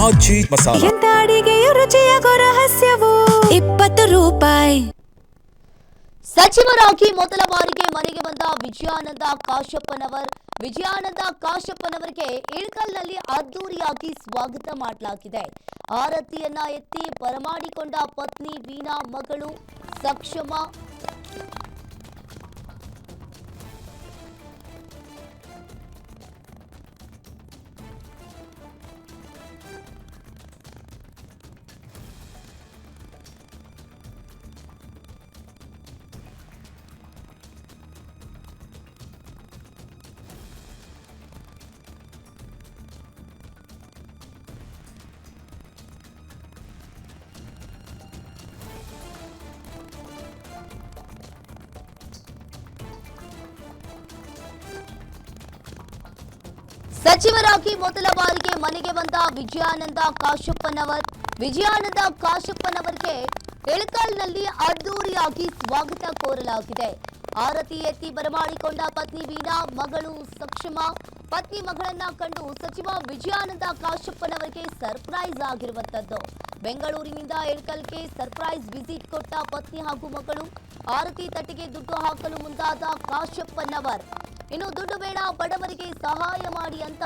ಆಚಿ ಮಸಾಲ. ಎಂತ ಅಡಿಗೆಯ ರುಚಿಯಾಗೋ ರಹಸ್ಯವು 20 ರೂಪಾಯಿ. ಸಚಿವರಾಗಿ ಮೊದಲ ಬಾರಿಗೆ ಮನೆಗೆ ಬಂದ ವಿಜಯಾನಂದ ಕಾಶಪ್ಪನವರಿಗೆ ಇಳಕಲ್ನಲ್ಲಿ ಅದ್ದೂರಿಯಾಗಿ ಸ್ವಾಗತ ಮಾಡಲಾಗಿದೆ. ಆರತಿಯನ್ನ ಎತ್ತಿ ಬರಮಾಡಿಕೊಂಡ ಪತ್ನಿ ವೀಣಾ, ಮಗಳು ಸಕ್ಷಮ ಸಚಿವರಾಗಿ ಮೊದಲ ಬಾರಿಗೆ ಮನೆಗೆ ಬಂದ ವಿಜಯಾನಂದ ಕಾಶಪ್ಪನವರಿಗೆ ಇಳಕಲ್ನಲ್ಲಿ ಅದ್ದೂರಿಯಾಗಿ ಸ್ವಾಗತ ಕೋರಲಾಗಿದೆ. ಆರತಿ ಎತ್ತಿ ಬರಮಾಡಿಕೊಂಡ ಪತ್ನಿ ವೀಣಾ, ಮಗಳು ಸಕ್ಷಮ. ಪತ್ನಿ ಮಗಳನ್ನ ಕಂಡು ಸಚಿವ ವಿಜಯಾನಂದ ಕಾಶಪ್ಪನವರಿಗೆ ಸರ್ಪ್ರೈಸ್ ಆಗಿರುವಂತದ್ದು. ಬೆಂಗಳೂರಿನಿಂದ ಇಳಕಲ್ಗೆ ಸರ್ಪ್ರೈಸ್ ವಿಸಿಟ್ ಕೊಟ್ಟ ಪತ್ನಿ ಹಾಗೂ ಮಗಳು. ಆರತಿ ತಟ್ಟೆಗೆ ದುಡ್ಡು ಹಾಕಲು ಮುಂದಾದ ಕಾಶಪ್ಪನವರ್. ಇನ್ನು ದುಡ್ಡು ಬೇಡ, ಬಡವರಿಗೆ ಸಹಾಯ ಮಾಡಿ ಅಂತ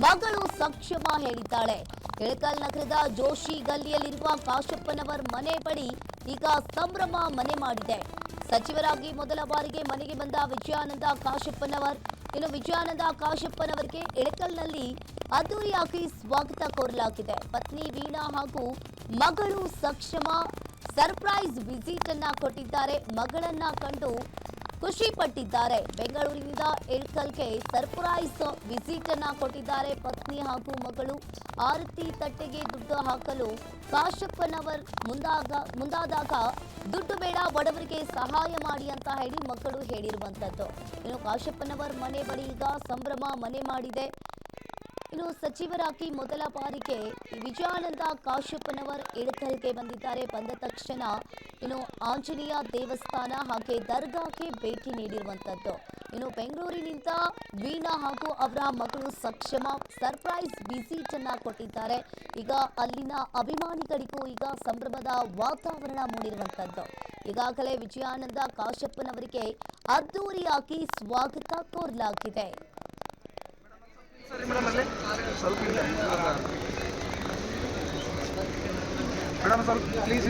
ಮಗಳು ಸಕ್ಷಮ ಹೇಳಿದ್ದಾಳೆ. ಇಳಕಲ್ ನಗರದ ಜೋಶಿ ಗಲ್ಲಿಯಲ್ಲಿರುವ ಕಾಶಪ್ಪನವರ್ ಮನೆ ಬಳಿ ಈಗ ಸಂಭ್ರಮ ಮನೆ ಮಾಡಿದೆ. ಸಚಿವರಾಗಿ ಮೊದಲ ಬಾರಿಗೆ ಮನೆಗೆ ಬಂದ ವಿಜಯಾನಂದ ಕಾಶಪ್ಪನವರಿಗೆ ಇಳಕಲ್ನಲ್ಲಿ ಅದ್ದೂರಿಯಾಗಿ ಸ್ವಾಗತ ಕೋರಲಾಗಿದೆ. ಪತ್ನಿ ವೀಣಾ ಹಾಗೂ ಮಗಳು ಸಕ್ಷಮ ಸರ್ಪ್ರೈಸ್ ವಿಸಿಟ್ ಅನ್ನ ಕೊಟ್ಟಿದ್ದಾರೆ. ಮಗಳನ್ನ ಕಂಡು ಖುಷಿ ಪಟ್ಟಿದ್ದಾರೆ. ಬೆಂಗಳೂರಿನಿಂದ ಇಳಕಲ್ಗೆ ಸರ್ಪ್ರೈಸ್ ವಿಸಿಟ್ ಅನ್ನ ಕೊಟ್ಟಿದ್ದಾರೆ ಪತ್ನಿ ಹಾಗೂ ಮಗಳು. ಆರತಿ ತಟ್ಟೆಗೆ ದುಡ್ಡು ಹಾಕಲು ಕಾಶಪ್ಪನವರ್ ಮುಂದಾದಾಗ ದುಡ್ಡು ಬೇಡ, ಬಡವರಿಗೆ ಸಹಾಯ ಮಾಡಿ ಅಂತ ಹೇಳಿ ಮಕ್ಕಳು ಹೇಳಿರುವಂತದ್ದು. ಇನ್ನು ಕಾಶಪ್ಪನವರ್ ಮನೆ ಬಳಿ ಈಗ ಸಂಭ್ರಮ ಮನೆ ಮಾಡಿದೆ. ಇನ್ನು ಸಚಿವರಾಗಿ ಮೊದಲ ಬಾರಿಗೆ ವಿಜಯಾನಂದ ಕಾಶಪ್ಪನವರ್ ಇಳಕಲ್ಗೆ ಬಂದಿದ್ದಾರೆ. ಬಂದ ತಕ್ಷಣ ಇನ್ನು ಆಂಜನೇಯ ದೇವಸ್ಥಾನ ಹಾಗೆ ದರ್ಗಾಕ್ಕೆ ಭೇಟಿ ನೀಡಿರುವಂತದ್ದು. ಇನ್ನು ಬೆಂಗಳೂರಿನಿಂದ ವೀಣಾ ಹಾಗೂ ಅವರ ಮಗಳು ಸಕ್ಷಮ ಸರ್ಪ್ರೈಸ್ ವಿಸಿಟ್ ಅನ್ನ ಕೊಟ್ಟಿದ್ದಾರೆ. ಈಗ ಅಲ್ಲಿನ ಅಭಿಮಾನಿಗಳಿಗೂ ಈಗ ಸಂಭ್ರಮದ ವಾತಾವರಣ ಮೂಡಿರುವಂತದ್ದು. ಈಗಾಗಲೇ ವಿಜಯಾನಂದ ಕಾಶಪ್ಪನವರಿಗೆ ಅದ್ದೂರಿಯಾಗಿ ಸ್ವಾಗತ ಕೋರಲಾಗಿದೆ. ಮೇಡಮ್ ಸ್ವಲ್ಪ ಪ್ಲೀಸ್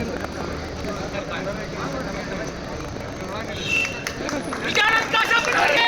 ವಿಜಯಾನಂದ ಕಾಶಪ್ಪನವರಿಗೆ